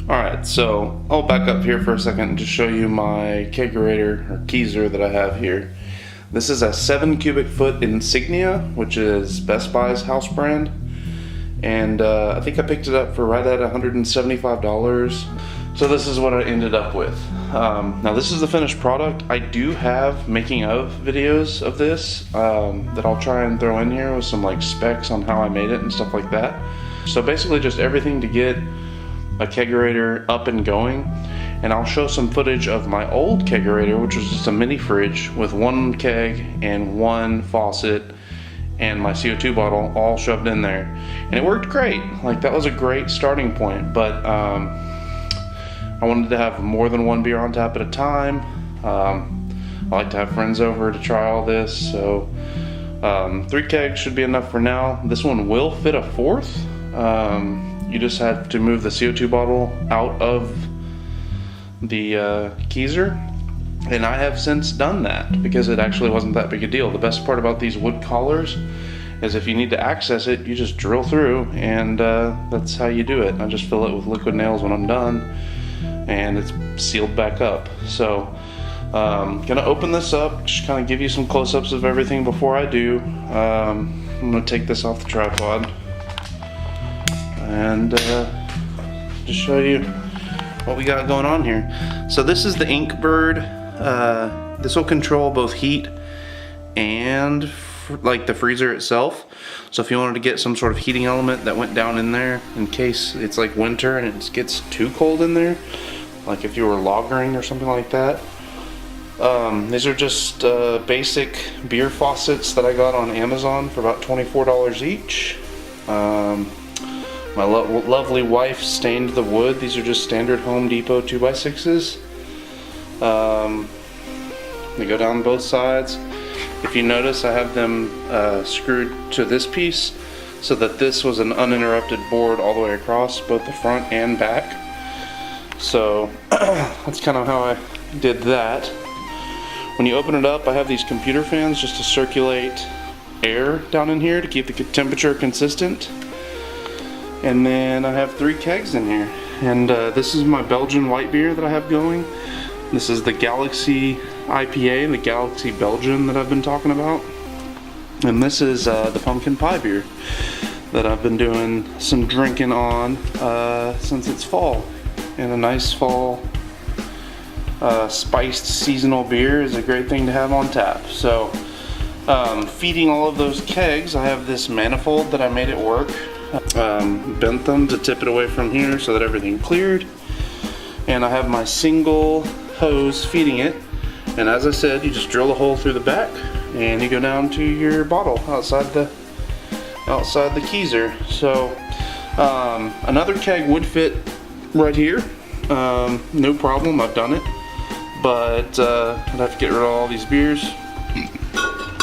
Alright, so I'll back up here for a second and just show you my kegerator or keezer that I have here. This is a 7 cubic foot Insignia, which is Best Buy's house brand. And I think I picked it up for right at $175. So this is what I ended up with. Now this is the finished product. I do have making of videos of this that I'll try and throw in here with some like specs on how I made it and stuff like that. So basically just everything to get a kegerator up and going. And I'll show some footage of my old kegerator, which was just a mini fridge with one keg and one faucet and my CO2 bottle all shoved in there. And it worked great. Like, that was a great starting point, but I wanted to have more than one beer on tap at a time. I like to have friends over to try all this, so 3 kegs should be enough for now. This one will fit a 4th. You just have to move the CO2 bottle out of the keezer, and I have since done that because it actually wasn't that big a deal. The best part about these wood collars is if you need to access it, you just drill through, and that's how you do it. I just fill it with liquid nails when I'm done, and it's sealed back up. So gonna open this up, just kind of give you some close-ups of everything before I do. I'm gonna take this off the tripod and just show you what we got going on here. So this is the Inkbird. This will control both heat and like the freezer itself. So if you wanted to get some sort of heating element that went down in there in case it's like winter and it gets too cold in there, like if you were lagering or something like that. These are just basic beer faucets that I got on Amazon for about $24 each. My lovely wife stained the wood. These are just standard Home Depot 2x6s. They go down both sides. If you notice, I have them screwed to this piece so that this was an uninterrupted board all the way across, both the front and back. So that's kind of how I did that. When you open it up, I have these computer fans just to circulate air down in here to keep the temperature consistent. And then I have 3 kegs in here. And this is my Belgian white beer that I have going. This is the Galaxy IPA, the Galaxy Belgian that I've been talking about. And this is the pumpkin pie beer that I've been doing some drinking on since it's fall. And a nice fall spiced seasonal beer is a great thing to have on tap. So feeding all of those kegs, I have this manifold that I made at work. Bent them to tip it away from here so that everything cleared. And I have my single hose feeding it. And as I said, you just drill a hole through the back and you go down to your bottle outside the keezer. So another keg would fit right here. No problem, I've done it. But I'd have to get rid of all these beers,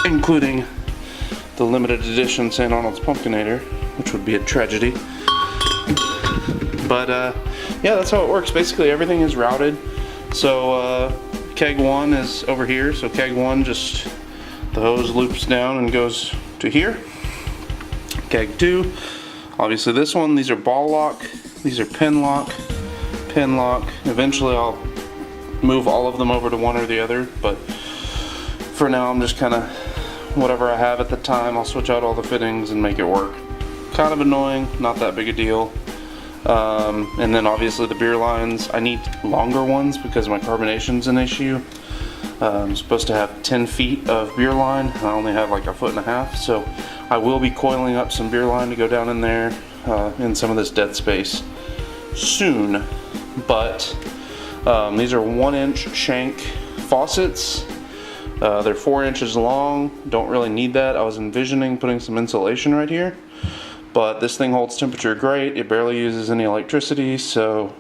including the limited edition St. Arnold's Pumpkinator, which would be a tragedy. But yeah, that's how it works. Basically everything is routed. So keg 1 is over here. So keg 1, just the hose loops down and goes to here. Keg 2, obviously this one, these are ball lock, these are pin lock. Eventually I'll move all of them over to one or the other, but for now I'm just kind of whatever I have at the time. I'll switch out all the fittings and make it work. Kind of annoying, not that big a deal. And then obviously the beer lines, I need longer ones because my carbonation's an issue. I'm supposed to have 10 feet of beer line, and I only have like 1.5 feet, so I will be coiling up some beer line to go down in there in some of this dead space soon. But these are 1-inch shank faucets. They're 4 inches long. Don't really need that. I was envisioning putting some insulation right here, but this thing holds temperature great. It barely uses any electricity, so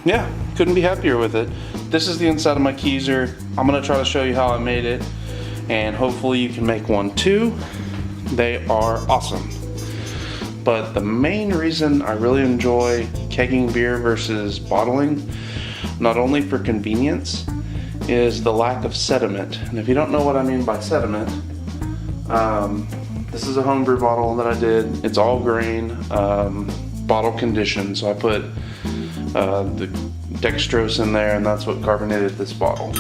yeah, couldn't be happier with it. This is the inside of my keezer. I'm gonna try to show you how I made it, and hopefully you can make one too. They are awesome. But the main reason I really enjoy kegging beer versus bottling, not only for convenience, is the lack of sediment. And if you don't know what I mean by sediment, this is a homebrew bottle that I did. It's all grain. bottle conditioned. So I put the dextrose in there, and that's what carbonated this bottle.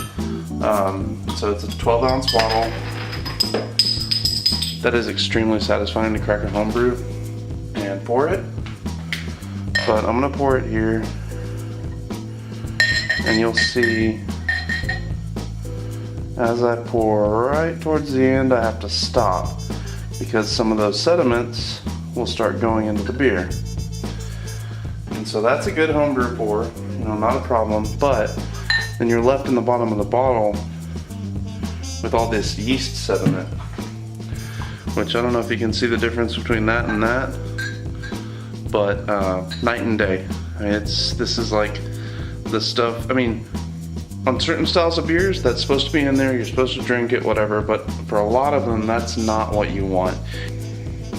So it's a 12-ounce bottle. That is extremely satisfying to crack a homebrew and pour it. But I'm gonna pour it here, and you'll see as I pour right towards the end, I have to stop because some of those sediments will start going into the beer. And so that's a good homebrew pour, you know, not a problem, but then you're left in the bottom of the bottle with all this yeast sediment, which I don't know if you can see the difference between that and that, but night and day. I mean, this is like the stuff, I mean, on certain styles of beers, that's supposed to be in there, you're supposed to drink it, whatever, but for a lot of them, that's not what you want.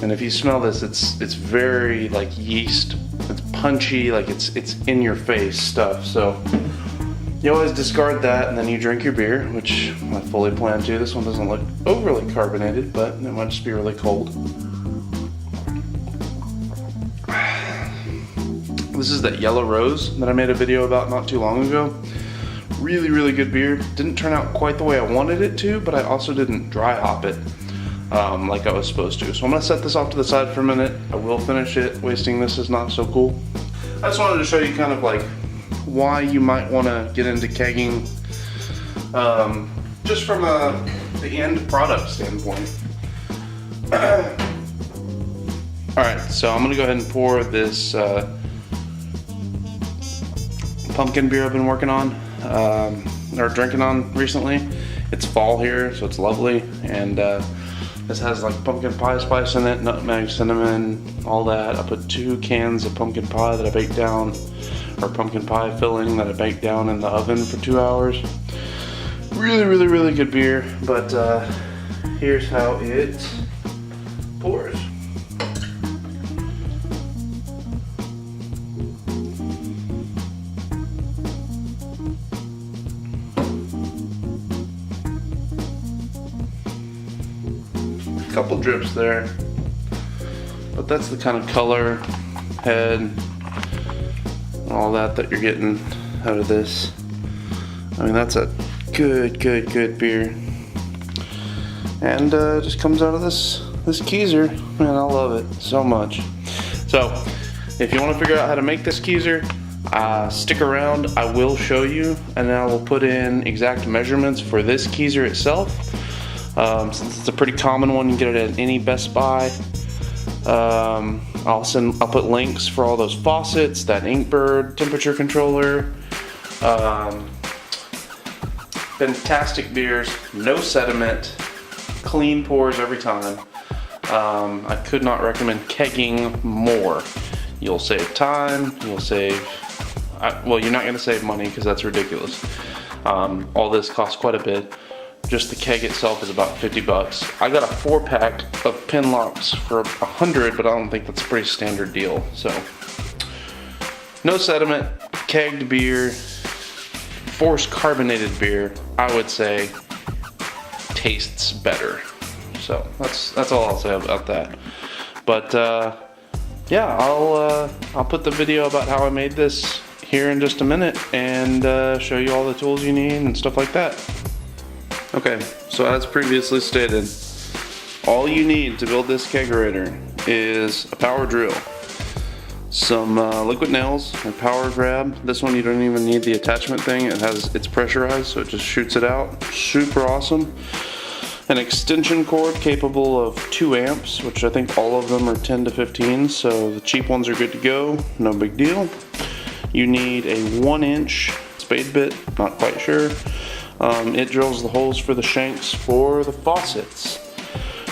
And if you smell this, it's very like yeast, it's punchy, like it's in your face stuff. So you always discard that and then you drink your beer, which I fully plan to. This one doesn't look overly carbonated, but it might just be really cold. This is that Yellow Rose that I made a video about not too long ago. Really, really good beer. Didn't turn out quite the way I wanted it to, but I also didn't dry hop it like I was supposed to. So I'm gonna set this off to the side for a minute. I will finish it. Wasting this is not so cool. I just wanted to show you kind of like why you might wanna get into kegging, just from the end product standpoint. All right, so I'm gonna go ahead and pour this pumpkin beer I've been working on, or drinking on recently. It's fall here, so it's lovely, and this has like pumpkin pie spice in it, nutmeg, cinnamon, all that. I put 2 cans of pumpkin pie that I baked down, or pumpkin pie filling that I baked down in the oven for 2 hours. Really, really, really good beer, but here's how it pours. Couple drips there, but that's the kind of color, head, and all that you're getting out of this. I mean, that's a good beer, and just comes out of this keezer. Man, I love it so much. So if you want to figure out how to make this keezer, stick around. I will show you, and then I will put in exact measurements for this keezer itself. Since it's a pretty common one, you can get it at any Best Buy. I'll put links for all those faucets, that Inkbird temperature controller. Fantastic beers, no sediment, clean pours every time. I could not recommend kegging more. You'll save time, you'll save, well, you're not going to save money because that's ridiculous. All this costs quite a bit. Just the keg itself is about 50 bucks. I got a 4-pack of pin locks for 100, but I don't think that's a pretty standard deal. So, no sediment, kegged beer, forced carbonated beer, I would say tastes better. So that's all I'll say about that. But yeah, I'll put the video about how I made this here in just a minute and show you all the tools you need and stuff like that. Okay, so as previously stated, all you need to build this kegerator is a power drill, some liquid nails, a power grab. This one you don't even need the attachment thing. It's pressurized, so it just shoots it out. Super awesome. An extension cord capable of 2 amps, which I think all of them are 10 to 15, so the cheap ones are good to go, no big deal. You need a 1-inch spade bit, not quite sure. It drills the holes for the shanks for the faucets.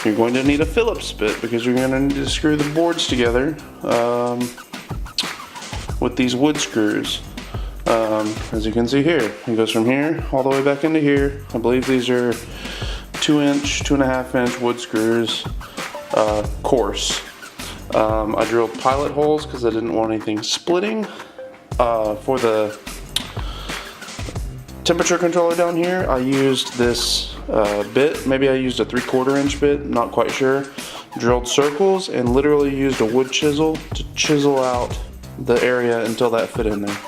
You're going to need a Phillips bit because you're going to need to screw the boards together with these wood screws. As you can see here, it goes from here all the way back into here. I believe these are 2-inch, 2.5-inch wood screws, coarse. I drilled pilot holes because I didn't want anything splitting. For the temperature controller down here, I used this bit. Maybe I used a 3/4 inch bit, not quite sure. drilled circles and literally used a wood chisel to chisel out the area until that fit in there.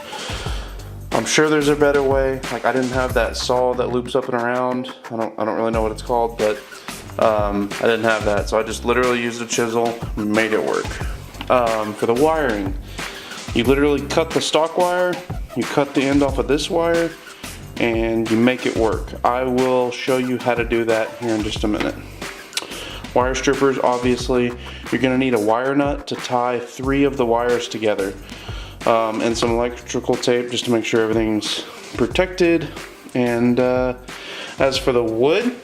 I'm sure there's a better way. Like, I didn't have that saw that loops up and around. I don't really know what it's called, but I didn't have that, so I just literally used a chisel and made it work. For the wiring, you literally cut the stock wire, you cut the end off of this wire, and you make it work. I will show you how to do that here in just a minute. Wire strippers, obviously, you're gonna need a wire nut to tie 3 of the wires together. And some electrical tape just to make sure everything's protected. And as for the wood,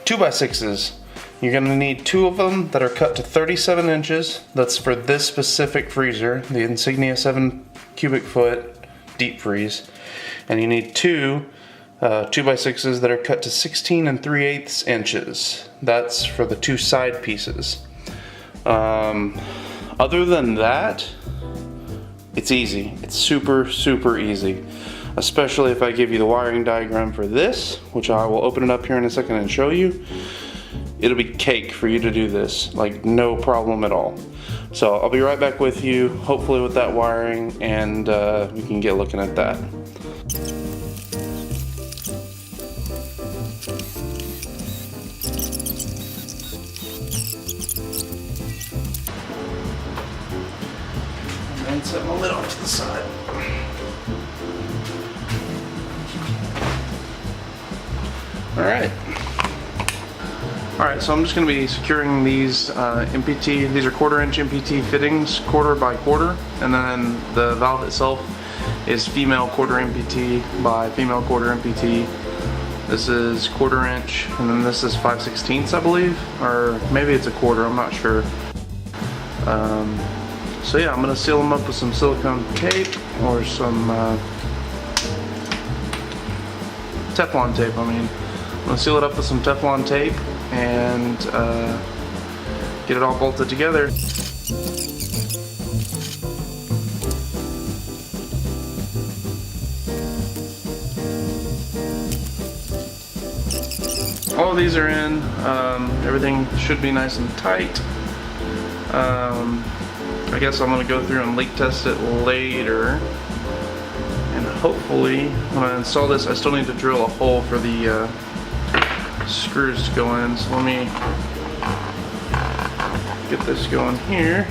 2x6s. You're gonna need 2 of them that are cut to 37 inches. That's for this specific freezer, the Insignia 7 cubic foot deep freeze. And you need 2 2x6s that are cut to 16 3/8 inches. That's for the 2 side pieces. Other than that, it's easy. It's super, super easy. Especially if I give you the wiring diagram for this, which I will open it up here in a second and show you. It'll be cake for you to do this, like no problem at all. So I'll be right back with you, hopefully with that wiring, and we can get looking at that. And set my lid off to the side. Alright, so I'm just going to be securing these MPT, these are 1/4 inch MPT fittings, 1/4 by 1/4, and then the valve itself is female 1/4 MPT by female 1/4 MPT. This is 1/4 inch, and then this is 5/16, I believe, or maybe it's a 1/4, I'm not sure. So yeah, I'm going to seal them up with some silicone tape or some Teflon tape, I'm going to seal it up with some Teflon tape and get it all bolted together. All of these are in. Everything should be nice and tight. I guess I'm going to go through and leak test it later. And hopefully, when I install this, I still need to drill a hole for the screws to go in. So let me get this going here.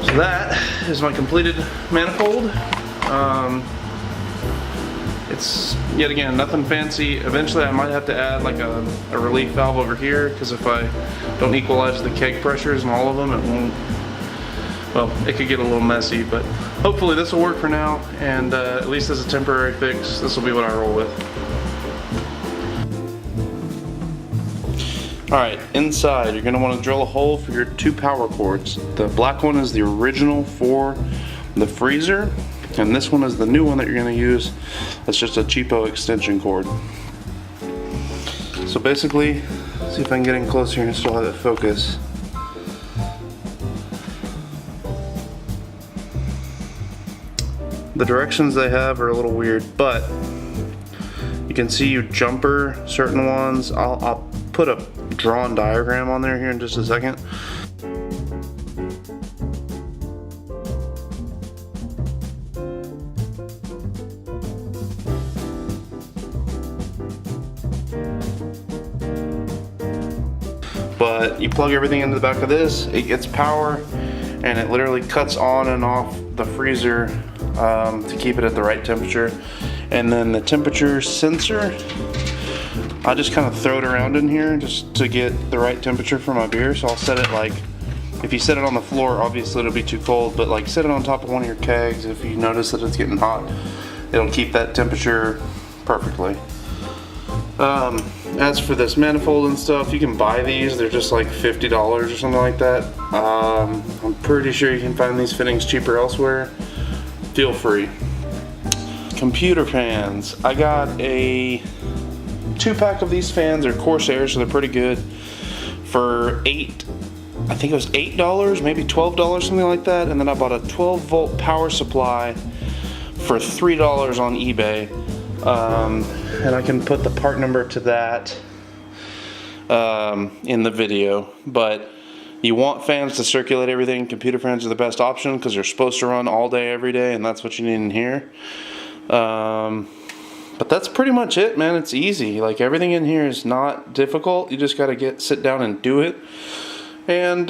So that is my completed manifold. It's, yet again, nothing fancy. Eventually I might have to add like a relief valve over here, because if I don't equalize the keg pressures in all of them, it won't, well, it could get a little messy, but hopefully this will work for now, and at least as a temporary fix, this will be what I roll with. Alright, inside you're going to want to drill a hole for your 2 power cords. The black one is the original for the freezer, and this one is the new one that you're going to use. That's just a cheapo extension cord. So basically, see if I can get in closer here and still have it focus. The directions they have are a little weird, but you can see you jumper certain ones. I'll put a drawn diagram on there here in just a second. But you plug everything into the back of this, it gets power, and it literally cuts on and off the freezer to keep it at the right temperature. And then the temperature sensor, I just kind of throw it around in here just to get the right temperature for my beer. So I'll set it, like, if you set it on the floor, obviously it'll be too cold, but like set it on top of one of your kegs. If you notice that it's getting hot, it'll keep that temperature perfectly. As for this manifold and stuff, you can buy these. They're just like $50 or something like that. I'm pretty sure you can find these fittings cheaper elsewhere. Feel free. Computer fans. I got a 2-pack of these fans. They're Corsair, so they're pretty good. For I think it was $8, maybe $12, something like that. And then I bought a 12-volt power supply for $3 on eBay. And I can put the part number to that in the video. But you want fans to circulate everything. Computer fans are the best option because they're supposed to run all day, every day, and that's what you need in here. But that's pretty much it, man. It's easy. Like, everything in here is not difficult. You just got to sit down and do it, and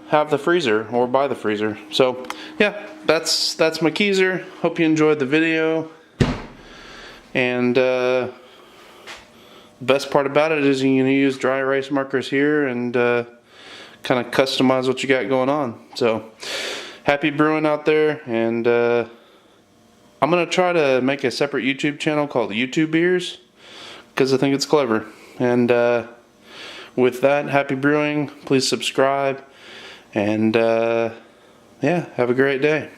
have the freezer or buy the freezer. So yeah, that's my keezer. Hope you enjoyed the video. And the best part about it is you can use dry erase markers here and kind of customize what you got going on. So happy brewing out there, and I'm gonna try to make a separate YouTube channel called YouTube Beers because I think it's clever. And with that, happy brewing. Please subscribe, and yeah, have a great day.